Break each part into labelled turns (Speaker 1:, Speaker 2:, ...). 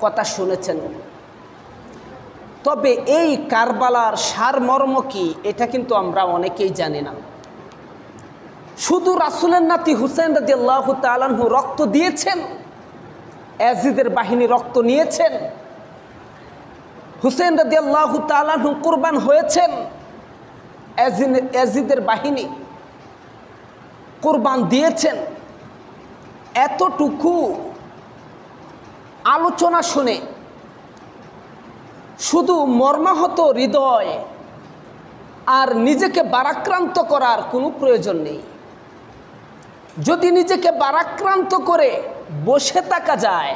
Speaker 1: কথা শুনেছেন। তবে এই কারবালার সারমর্ম কি এটা কিন্তু আমরা অনেকেই জানি না। শুধু রাসূলের নাতি হুসেন রাদিয়াল্লাহু তাআলা আনহু রক্ত দিয়েছেন, ইয়াজিদের বাহিনী রক্ত নিয়েছেন, হুসেন রাদিয়াল্লাহু তাআলা আনহু কুরবান হয়েছেন, ইয়াজিদের বাহিনী কুরবান দিয়েছেন, এতটুকু আলোচনা শুনে শুধু মর্মাহত হৃদয় আর নিজেকে বারাক্রান্ত করার কোনো প্রয়োজন নেই। যদি নিজেকে বারাক্রান্ত করে বসে থাকা যায়,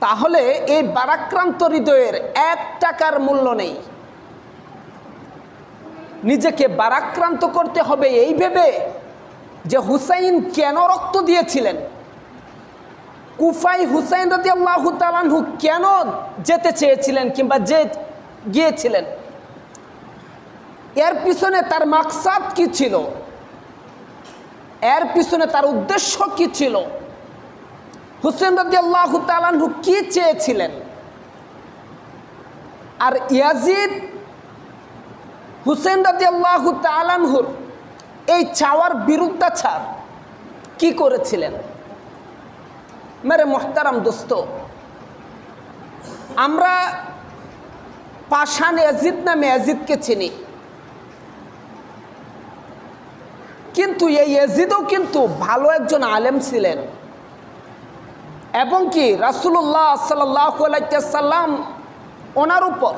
Speaker 1: তাহলে এই বারাক্রান্ত হৃদয়ের 1 টাকার মূল্য নেই। নিজেকে বারাক্রান্ত করতে হবে এই ভেবে যে হুসাইন কেন রক্ত দিয়েছিলেন, কুফায় হুসাইন রাদিয়াল্লাহু তাআলা আনহু কেন যেতে চেয়েছিলেন কিংবা গিয়েছিলেন, এর পিছনে তার মাকসাদ কি ছিল, এর পিছনে তার উদ্দেশ্য কি ছিল, হুসেন রাদিয়াল্লাহু তাআলা আনহু কি চেয়েছিলেন। আর ইয়াজিদ হুসেন রাদিয়াল্লাহু তাআলা আনহুর এই চাওয়ার বিরুদ্ধাচার কি করেছিলেন। মেরে মোহতারাম দোস্ত, আমরা পাশান ইয়াজিদ নামে ইয়াজিদকে চিনি, কিন্তু এই ইয়াজিদও কিন্তু ভালো একজন আলেম ছিলেন এবং কি রাসূলুল্লাহ সাল্লাল্লাহু আলাইহি ওয়াসাল্লাম ওনার উপর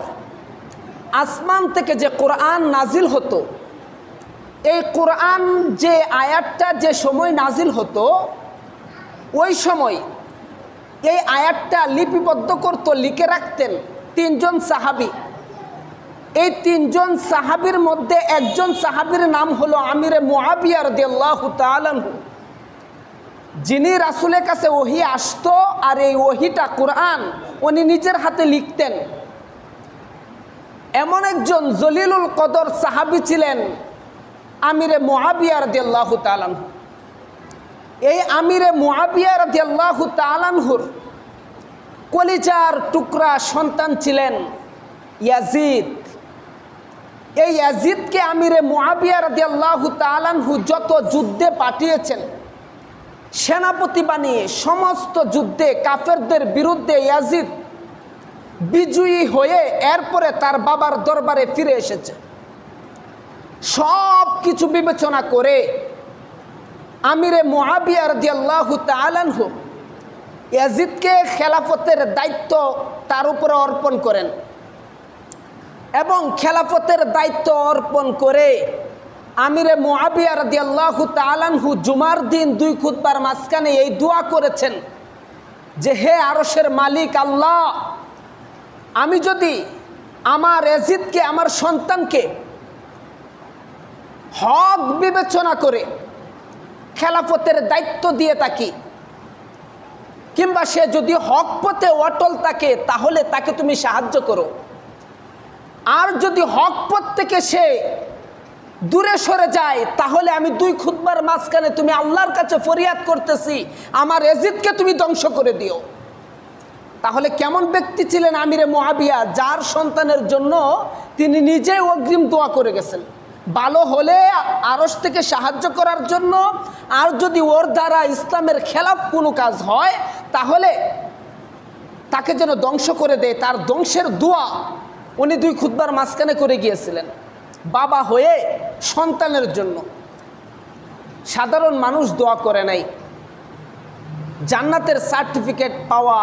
Speaker 1: আসমান থেকে যে কোরআন নাজিল হতো, এই কোরআন যে আয়াতটা যে সময় নাজিল হতো, ওই সময় এই আয়াতটা লিপিবদ্ধ করত, লিখে রাখতেন 3 জন সাহাবী। এই 3 জন সাহাবীর মধ্যে একজন সাহাবীর নাম হলো আমিরে মুআবিয়া রাদিয়াল্লাহু তাআলা আনহু, যিনি রাসূলের কাছে ওহী আসতো আর এই ওহীটা কোরআন উনি নিজের হাতে লিখতেন। এমন একজন জলিলুল কদর সাহাবী ছিলেন আমিরে মুআবিয়া রাদিয়াল্লাহু তাআলা আনহু। এই আমিরে মুআবিয়া রাদিয়াল্লাহু তাআলা আনহুর কলিজার টুকরা সন্তান ছিলেন ইয়াজিদ। এই ইয়াজিদকে আমিরে মুআবিয়া রাদিয়াল্লাহু তাআলা আনহু যত যুদ্ধে পাঠিয়েছেন, সেনাপতি বানিয়ে সমস্ত যুদ্ধে কাফেরদের বিরুদ্ধে ইয়াজিদ বিজয়ী হয়ে এরপরে তার বাবার দরবারে ফিরে এসেছে। সব কিছু বিবেচনা করে আমিরে মুআবিয়া রাদিয়াল্লাহু তাআলা আনহু ইয়াজিদকে খেলাফতের দায়িত্ব তার উপরে অর্পণ করেন এবং খেলাফতের দায়িত্ব অর্পণ করে আমিরে মুআবিয়া রাদিয়াল্লাহু তাআলা আনহু জুমার দিন 2 খুতবার মাঝখানে এই দোয়া করেছেন যে হে আরশের মালিক আল্লাহ, আমি যদি আমার ইয়াজিদকে, আমার সন্তানকে হক বিবেচনা করে খেলাফতের দায়িত্ব দিয়ে থাকি, কিংবা সে যদি হক পথে অটল থাকে তাহলে তাকে তুমি সাহায্য করো, আর যদি হক পথ থেকে সে দূরে সরে যায় তাহলে আমি 2 খুতবার মাঝখানে তুমি আল্লাহর কাছে ফরিয়াদ করতেছি আমার ইয়াজিদকে তুমি ধ্বংস করে দিও। তাহলে কেমন ব্যক্তি ছিলেন আমিরে মুআবিয়া, যার সন্তানের জন্য তিনি নিজেই অগ্রিম দোয়া করে গেছেন ভালো হলে আরশ থেকে সাহায্য করার জন্য, আর যদি ওর দ্বারা ইসলামের খেলাফ কোনো কাজ হয় তাহলে তাকে যেন ধ্বংস করে দেয়। তার ধ্বংসের দোয়া উনি 2 খুতবার মাঝখানে করে গিয়েছিলেন বাবা হয়ে সন্তানের জন্য। সাধারণ মানুষ দোয়া করে নাই, জান্নাতের সার্টিফিকেট পাওয়া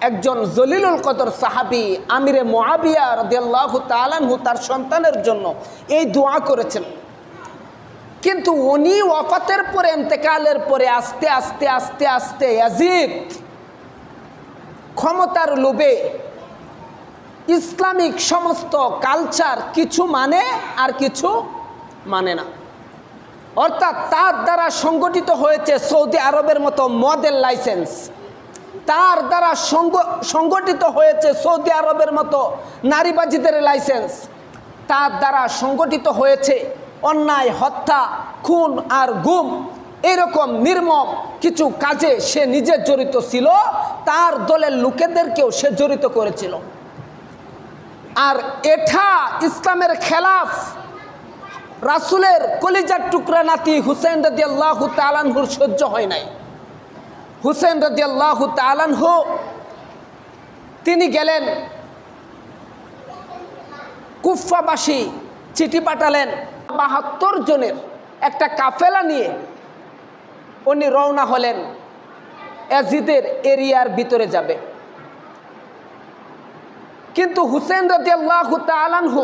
Speaker 1: একজন জলিলুল কদর সাহাবী আমিরে মুআবিয়া রাদিয়াল্লাহু তাআলা আনহু তার সন্তানের জন্য এই দোয়া করেছেন। কিন্তু উনি ওয়াফাতের পরে, ইন্তেকালের পরে আস্তে আস্তে আস্তে আস্তে ইয়াজিদ ক্ষমতার লোভে ইসলামিক সমস্ত কালচার কিছু মানে আর কিছু মানে না। অর্থাৎ তার দ্বারা সংগঠিত হয়েছে সৌদি আরবের মতো মদের লাইসেন্স, তার দ্বারা সংগঠিত হয়েছে সৌদি আরবের মতো নারীবাজিদের লাইসেন্স, তার দ্বারা সংগঠিত হয়েছে অন্যায়, হত্যা, খুন আর গুম, এরকম নির্মম কিছু কাজে সে নিজে জড়িত ছিল। তার দলের লোকেদেরকেও সে জড়িত করেছিল। আর এটা ইসলামের খেলাফ। রাসূলের কলিজার টুকরা নাতি হুসেন রাদিয়াল্লাহু তাআলা আনহুর সহ্য হয় নাই। হুসেন রাদিয়াল্লাহু তাআলা আনহু তিনি গেলেন, কুফাবাসী চিঠি পাঠালেন, ৭২ জনের একটা কাফেলা নিয়ে উনি রওনা হলেন, ইয়াজিদের এরিয়ার ভিতরে যাবে। কিন্তু হুসেন রাদিয়াল্লাহু তাআলা আনহু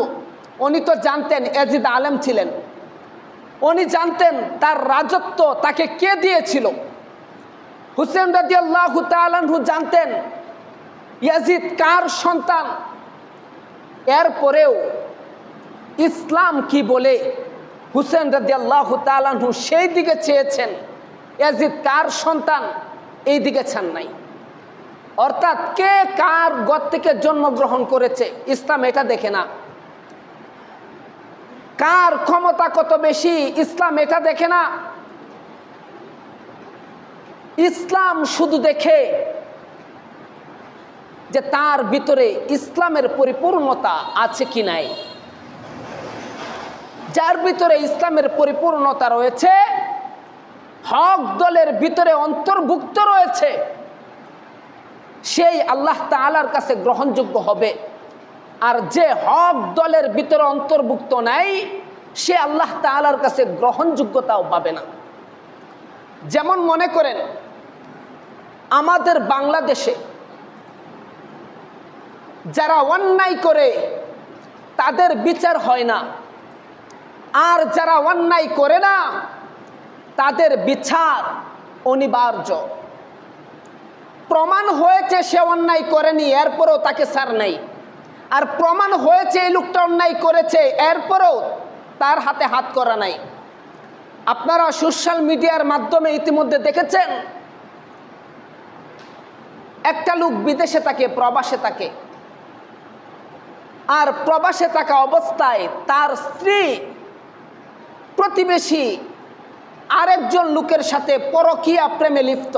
Speaker 1: উনি তো জানতেন ইয়াজিদ আলেম ছিলেন, উনি জানতেন তার রাজত্ব তাকে কে দিয়েছিল। হুসেন রাদিয়াল্লাহু তাআলা আনহু জানতেন ইয়াজিদ কার সন্তান। এরপরেও ইসলাম কি বলে হুসেন রাদিয়াল্লাহু তাআলা আনহু সেই দিকে চেয়েছেন, ইয়াজিদ কার সন্তান এই দিকে চান নাই। অর্থাৎ কে কার ঘর থেকে জন্মগ্রহণ করেছে ইসলাম এটা দেখে না, কার ক্ষমতা কত বেশি ইসলাম এটা দেখে না। ইসলাম শুধু দেখে যে তার ভিতরে ইসলামের পরিপূর্ণতা আছে কি নাই। যার ভিতরে ইসলামের পরিপূর্ণতা রয়েছে, হক দলের ভিতরে অন্তর্ভুক্ত রয়েছে, সেই আল্লাহ তাআলার কাছে গ্রহণযোগ্য হবে। আর যে হক দলের ভিতরে অন্তর্ভুক্ত নাই, সে আল্লাহ তাআলার কাছে গ্রহণযোগ্যতাও পাবে না। যেমন মনে করেন আমাদের বাংলাদেশে যারা অন্যায় করে তাদের বিচার হয় না, আর যারা অন্যায় করে না তাদের বিচার অনিবার্য। প্রমাণ হয়েছে সে অন্যায় করেনি, এরপরেও তাকে ছাড় নেই। আর প্রমাণ হয়েছে এই লোকটা অন্যায় করেছে, এরপরেও তার হাতে হাত করা নাই। আপনারা সোশ্যাল মিডিয়ার মাধ্যমে ইতিমধ্যে দেখেছেন, একটা লোক বিদেশে থাকে, প্রবাসে থাকে, আর প্রবাসে থাকা অবস্থায় তার স্ত্রী প্রতিবেশী আরেকজন লোকের সাথে পরকীয়া প্রেমে লিপ্ত।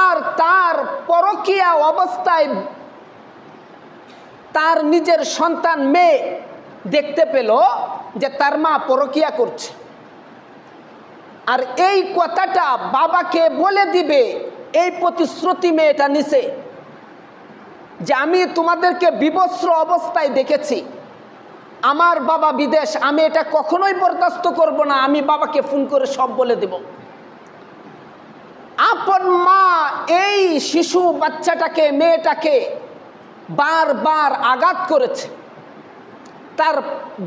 Speaker 1: আর তার পরকীয়া অবস্থায় তার নিজের সন্তান মেয়ে দেখতে পেল যে তার মা পরকীয়া করছে। আর এই কথাটা বাবাকে বলে দিবে, এই প্রতিশ্রুতি মেয়েটা নিছে যে আমি তোমাদেরকে বিবস্ত্র অবস্থায় দেখেছি, আমার বাবা বিদেশ, আমি এটা কখনোই বরদাস্ত করব না, আমি বাবাকে ফোন করে সব বলে দেব। আপন মা এই শিশু বাচ্চাটাকে, মেয়েটাকে বারবার আঘাত করেছে, তার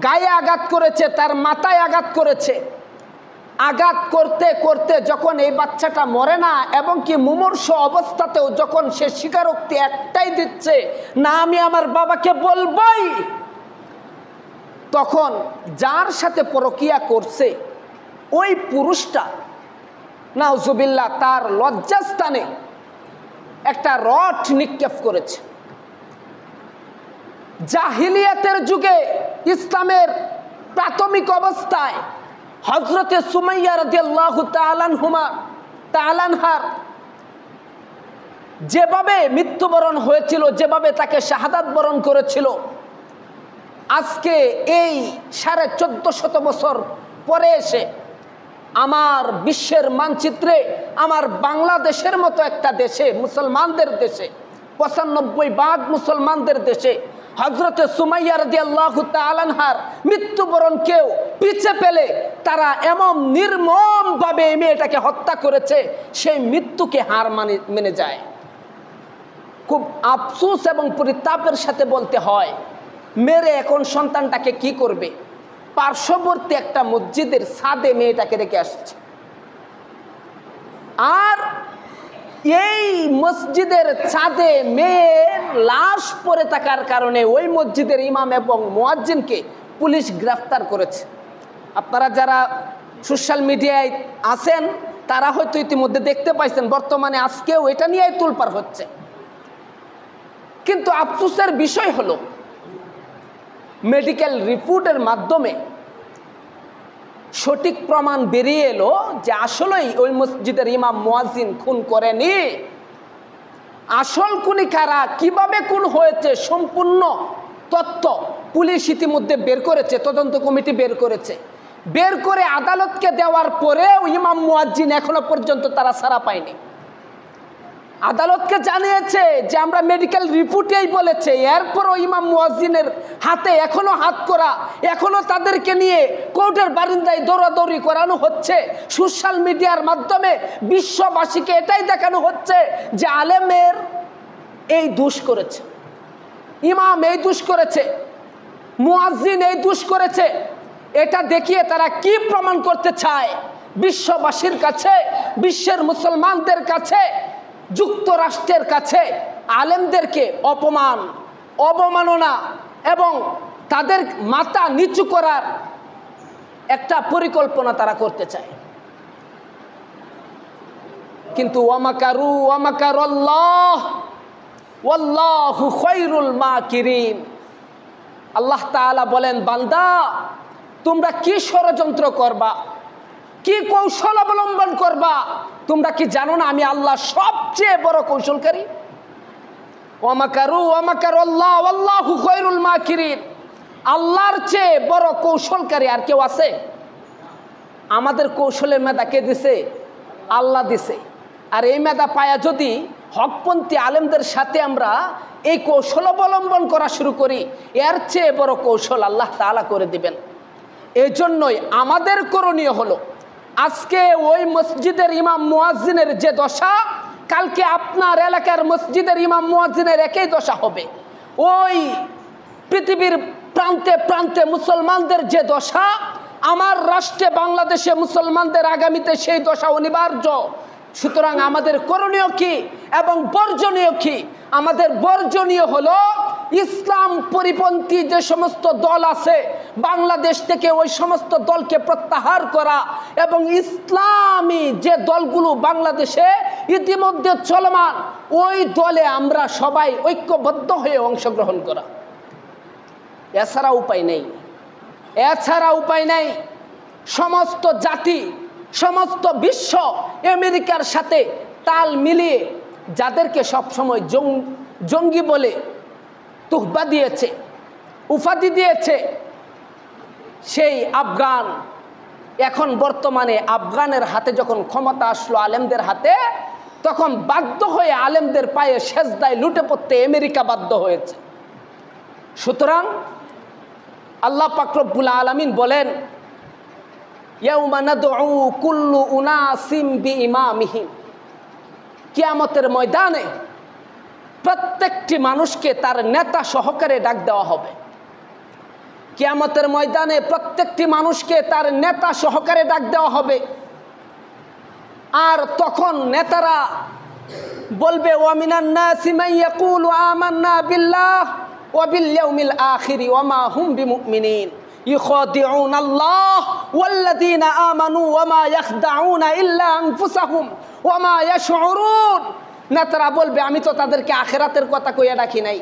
Speaker 1: গায়ে আঘাত করেছে, তার মাথায় আঘাত করেছে। আঘাত করতে করতে যখন এই বাচ্চাটা মরে না, এবং কি মুমূর্ষ অবস্থাতেও যখন সে স্বীকারোক্তি একটাই দিচ্ছে, না আমি আমার বাবাকে বলবই, তখন যার সাথে পরকীয়া করছে ওই পুরুষটা নাউজুবিল্লাহ তার লজ্জাস্থানে একটা রড নিক্ষেপ করেছে। জাহিলিয়াতের যুগে, ইসলামের প্রাথমিক অবস্থায় হযরতে সুমাইয়া রাদিয়াল্লাহু তাআলা আনহার যেভাবে মৃত্যুবরণ হয়েছিল, যেভাবে তাকে শাহাদাত বরণ করেছিল, আজকে এই 1450 বছর পরে এসে আমার বিশ্বের মানচিত্রে, আমার বাংলাদেশের মতো একটা দেশে, মুসলমানদের দেশে, 95% মুসলমানদের দেশে হযরতে সুমাইয়া রাদিয়াল্লাহু তাআলা আনহার মৃত্যুবরণকেও পিছে ফেলে তারা এমন নির্মমভাবে এই মেয়েটাকে হত্যা করেছে, সেই মৃত্যুকে হার মেনে যায়। খুব আফসোস এবং পরিতাপের সাথে বলতে হয়, মেরে এখন সন্তানটাকে কি করবে? পার্শ্ববর্তী একটা মসজিদের ছাদে মেয়েটাকে রেখে আসছে। আর এই মসজিদের ছাদে মেয়ের লাশ পড়ে থাকার কারণে ওই মসজিদের ইমাম এবং মুয়াজ্জিনকে পুলিশ গ্রেফতার করেছে। আপনারা যারা সোশ্যাল মিডিয়ায় আছেন তারা হয়তো ইতিমধ্যে দেখতে পাইছেন, বর্তমানে আজকেও এটা নিয়েই তোলপাড় হচ্ছে। কিন্তু আফসোসের বিষয় হলো, মেডিকেল রিপোর্টের মাধ্যমে সঠিক প্রমাণ বেরিয়ে এলো যে আসলেই ওই মসজিদের ইমাম মুয়াজ্জিন খুন করেনি, আসল খুনি কারা, কিভাবে খুন হয়েছে, সম্পূর্ণ তথ্য পুলিশ ইতিমধ্যে বের করেছে, তদন্ত কমিটি বের করেছে। বের করে আদালতকে দেওয়ার পরেও ইমাম মুয়াজ্জিন এখনো পর্যন্ত তারা ছাড়া পায়নি। আদালতকে জানিয়েছে যে আমরা মেডিকেল রিপোর্টেই বলেছে, এরপরও ইমাম মুয়াজ্জিনের হাতে এখনো হাত করা, এখনো তাদেরকে নিয়ে কোর্টের বারিন্দায় দৌড়াদৌড়ি করানো হচ্ছে। সোশ্যাল মিডিয়ার মাধ্যমে বিশ্ববাসীকে এটাই দেখানো হচ্ছে যে আলেমের এই দোষ করেছে, ইমাম এই দোষ করেছে, মুয়াজ্জিন এই দোষ করেছে। এটা দেখিয়ে তারা কি প্রমাণ করতে চায় বিশ্ববাসীর কাছে, বিশ্বের মুসলমানদের কাছে, যুক্তরাষ্ট্রের কাছে? আলেমদেরকে অপমান, অবমাননা এবং তাদের মাথা নিচু করার একটা পরিকল্পনা তারা করতে চায়। কিন্তু ওয়ামাকারু ওয়ামাকারাল্লাহ ওয়াল্লাহু খায়রুল মাকিরিন। আল্লাহ তাআলা বলেন, বান্দা তোমরা কি ষড়যন্ত্র করবা, কি কৌশল অবলম্বন করবা, তোমরা কি জানো না আমি আল্লাহ সবচেয়ে বড় কৌশলকারী? ওয়ামাকারু ওয়ামাকারাল্লাহ ওয়াল্লাহু খায়রুল মাকিরিন। আল্লাহর চেয়ে বড় কৌশলকারী আর কেউ আছে? আমাদের কৌশলের মেধা কে দিছে? আল্লাহ দিছে। আর এই মেধা পায়া যদি হকপন্থী আলেমদের সাথে আমরা এই কৌশল অবলম্বন করা শুরু করি, এর চেয়ে বড় কৌশল আল্লাহ তাআলা করে দিবেন। এই জন্যই আমাদের করণীয় হলো, আজকে ওই মসজিদের ইমাম মুয়াজ্জিনের যে দশা, কালকে আপনার এলাকার মসজিদের ইমাম মুয়াজ্জিনের একই দশা হবে। ওই পৃথিবীর প্রান্তে প্রান্তে মুসলমানদের যে দশা, আমার রাষ্ট্রে বাংলাদেশে মুসলমানদের আগামীতে সেই দশা অনিবার্য। সুতরাং আমাদের করণীয় কি এবং বর্জনীয় কি? আমাদের বর্জনীয় হলো ইসলাম পরিপন্থী যে সমস্ত দল আছে বাংলাদেশ থেকে ওই সমস্ত দলকে প্রত্যাহার করা, এবং ইসলামী যে দলগুলো বাংলাদেশে ইতিমধ্যে চলমান ওই দলে আমরা সবাই ঐক্যবদ্ধ হয়ে অংশগ্রহণ করা। এছাড়া উপায় নেই, এছাড়া উপায় নেই। সমস্ত জাতি, সমস্ত বিশ্ব আমেরিকার সাথে তাল মিলিয়ে যাদেরকে সবসময় জঙ্গি বলে তুহবা দিয়েছে, উপাধি দিয়েছে, সেই আফগান, এখন বর্তমানে আফগানের হাতে যখন ক্ষমতা আসলো আলেমদের হাতে, তখন বাধ্য হয়ে আলেমদের পায়ে সেজদায় লুটে পড়তে আমেরিকা বাধ্য হয়েছে। সুতরাং আল্লাহ পাক রব্বুল আলামিন বলেন, ইয়াউমা নাদউ কুল্লু উনাসিম বিইমামিহিম। কিয়ামতের ময়দানে প্রত্যেকটি মানুষকে তার নেতা সহকারে ডাক দেওয়া হবে। কিয়ামতের ময়দানে প্রত্যেকটি মানুষকে তার নেতা সহকারে ডাক দেওয়া হবে। আর তখন নেতারা বলবে, ওয়া মিনান নাসি মান ইয়াকুলু আমান্না বিল্লাহ ওয়া বিল ইয়াউমিল আখির ওয়া মা হুম বিমুমিনিন ইখাদিউনা আল্লাহ ওয়াল্লাযীনা আমানু ওয়া মা ইয়াখদাউনা ইল্লা আনফুসাহুম ওয়া মা ইয়াশউরুন। নেতারা বলবে, আমি তো তাদেরকে আখিরাতের কথা কইয়া ডাকি নাই,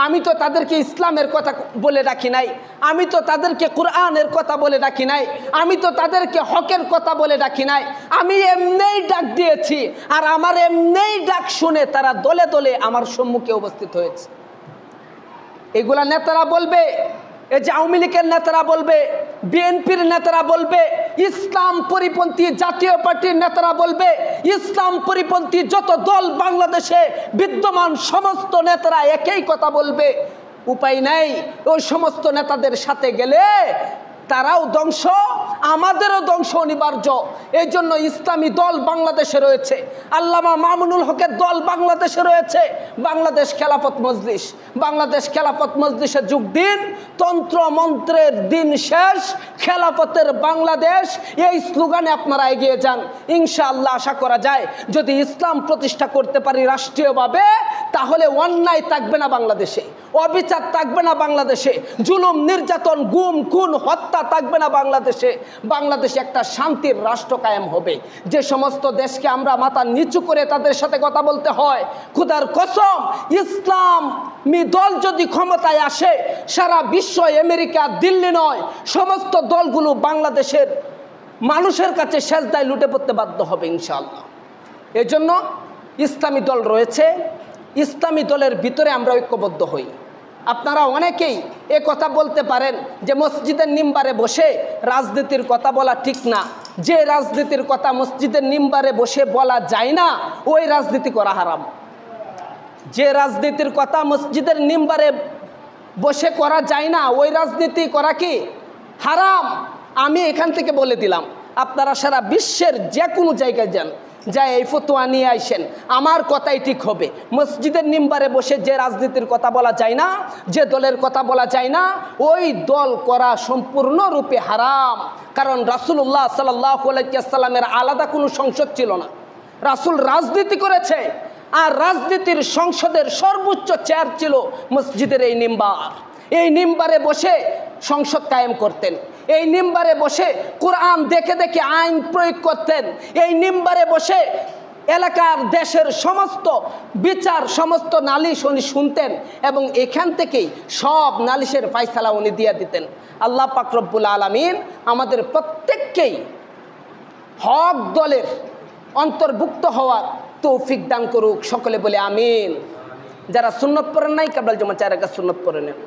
Speaker 1: আমি তো তাদেরকে ইসলামের কথা বলে ডাকি নাই, আমি তো তাদেরকে কোরআনের কথা বলে ডাকি নাই, আমি তো তাদেরকে হকের কথা বলে ডাকি নাই, আমি এমনিই ডাক দিয়েছি। আর আমার এমনিই ডাক শুনে তারা দলে দলে আমার সম্মুখে উপস্থিত হয়েছে। এগুলা নেতারা বলবে, এই যে আওয়ামী লীগের নেতারা বলবে, বিএনপির নেতারা বলবে, ইসলাম পরিপন্থী জাতীয় পার্টির নেতারা বলবে, ইসলাম পরিপন্থী যত দল বাংলাদেশে বিদ্যমান সমস্ত নেতারা একই কথা বলবে। উপায় নাই, ওই সমস্ত নেতাদের সাথে গেলে তারাও ধ্বংস, আমাদেরও ধ্বংস অনিবার্য। এই জন্য ইসলামী দল বাংলাদেশে রয়েছে, আল্লামা মামুনুল হকের দল বাংলাদেশে রয়েছে, বাংলাদেশ খেলাফত মজলিস। বাংলাদেশ খেলাফত মজলিসে যোগ দিন, তন্ত্র মন্ত্রের দিন শেষ, খেলাফতের বাংলাদেশ, এই স্লোগানে আপনারা এগিয়ে যান। ইনশাআল্লাহ আশা করা যায় যদি ইসলাম প্রতিষ্ঠা করতে পারি রাষ্ট্রীয়ভাবে, তাহলে অন্যায় থাকবে না বাংলাদেশে, অবিচার থাকবে না বাংলাদেশে, জুলুম নির্যাতন গুম খুন হত্যা থাকবে না বাংলাদেশে। বাংলাদেশে একটা শান্তির রাষ্ট্র কায়েম হবে। যে সমস্ত দেশকে আমরা মাথা নিচু করে তাদের সাথে কথা বলতে হয়, খোদার কসম, ইসলামী দল যদি ক্ষমতায় আসে, সারা বিশ্ব আমেরিকা দিল্লি নয়, সমস্ত দলগুলো বাংলাদেশের মানুষের কাছে সেজদায় লুটে পড়তে বাধ্য হবে ইনশাআল্লাহ। এজন্য ইসলামী দল রয়েছে, ইসলামী দলের ভিতরে আমরা ঐক্যবদ্ধ হই। আপনারা অনেকেই এ কথা বলতে পারেন যে মসজিদের মিম্বারে বসে রাজনীতির কথা বলা ঠিক না, যে রাজনীতির কথা মসজিদের মিম্বারে বসে বলা যায় না ওই রাজনীতি করা হারাম। যে রাজনীতির কথা মসজিদের মিম্বারে বসে করা যায় না ওই রাজনীতি করা কি হারাম। আমি এখান থেকে বলে দিলাম, আপনারা সারা বিশ্বের যে কোনো জায়গায় যান, যা এই ফতোয়া নিয়ে আইসেন, আমার কথাই ঠিক হবে। মসজিদের মিম্বারে বসে যে রাজনীতির কথা বলা যায় না, যে দলের কথা বলা যায় না, ওই দল করা সম্পূর্ণরূপে হারাম। কারণ রাসূলুল্লাহ সাল্লাল্লাহু আলাইহি ওয়াসাল্লামের আলাদা কোনো সংসদ ছিল না। রাসূল রাজনীতি করেছে, আর রাজনীতির সংসদের সর্বোচ্চ চেয়ার ছিল মসজিদের এই মিম্বার। এই মিম্বারে বসে সংসদ কায়েম করতেন, এই মিম্বারে বসে কোরআন দেখে দেখে আইন প্রয়োগ করতেন, এই মিম্বারে বসে এলাকার দেশের সমস্ত বিচার, সমস্ত নালিশ উনি শুনতেন এবং এখান থেকেই সব নালিশের ফায়সালা উনি দিয়ে দিতেন। আল্লাহ পাক রব্বুল আলামিন আমাদের প্রত্যেককেই হক দলের অন্তর্ভুক্ত হওয়ার তৌফিক দান করুক, সকলে বলে আমিন। যারা সুন্নত পড়েন নাই, কাবলাল জমা 4 রাকাত সুন্নত পড়ে নেন।